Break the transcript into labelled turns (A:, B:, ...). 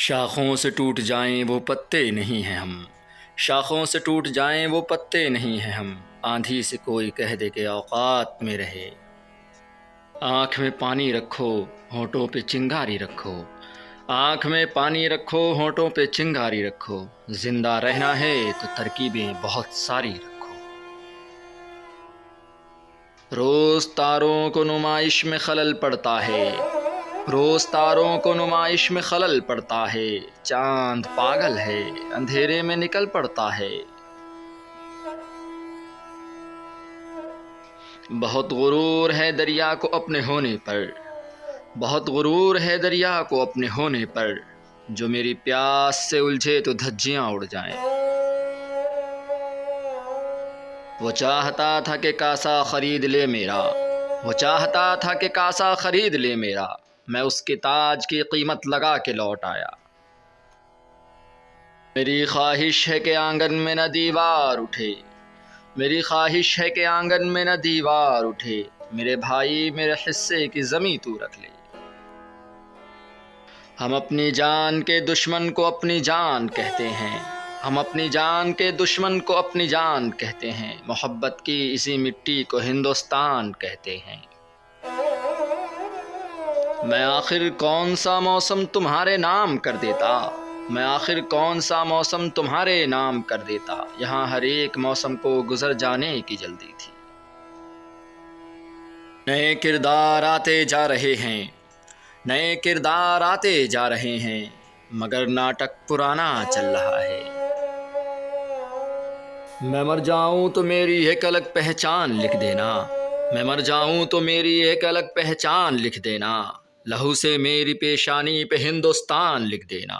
A: शाखों से टूट जाएं वो पत्ते नहीं हैं हम, शाखों से टूट जाएं वो पत्ते नहीं हैं हम। आंधी से कोई कह दे के औकात में रहे। आँख में पानी रखो, होठों पे चिंगारी रखो। आँख में पानी रखो, होठों पे चिंगारी रखो। जिंदा रहना है तो तरकीबें बहुत सारी रखो। रोज तारों को नुमाइश में खलल पड़ता है, रोज तारों को नुमाइश में खलल पड़ता है। चांद पागल है, अंधेरे में निकल पड़ता है। बहुत गुरूर है दरिया को अपने होने पर, बहुत गुरूर है दरिया को अपने होने पर। जो मेरी प्यास से उलझे तो धज्जियां उड़ जाएं। वो चाहता था कि कासा खरीद ले मेरा, वो चाहता था कि कासा खरीद ले मेरा। मैं उसके ताज की कीमत लगा के लौट आया। मेरी ख्वाहिश है कि आंगन में न दीवार उठे, मेरी ख्वाहिश है कि आंगन में न दीवार उठे। मेरे भाई मेरे हिस्से की ज़मीं तू रख ले। हम अपनी जान के दुश्मन को अपनी जान कहते हैं, हम अपनी जान के दुश्मन को अपनी जान कहते हैं। मोहब्बत की इसी मिट्टी को हिंदुस्तान कहते हैं। मैं आखिर कौन सा मौसम तुम्हारे नाम कर देता, मैं आखिर कौन सा मौसम तुम्हारे नाम कर देता। यहाँ हर एक मौसम को गुजर जाने की जल्दी थी। नए किरदार आते जा रहे हैं, नए किरदार आते जा रहे हैं, मगर नाटक पुराना चल रहा है। मैं मर जाऊं तो मेरी एक अलग पहचान लिख देना, मैं मर जाऊं तो मेरी एक अलग पहचान लिख देना। लहू से मेरी पेशानी पे हिंदुस्तान लिख देना।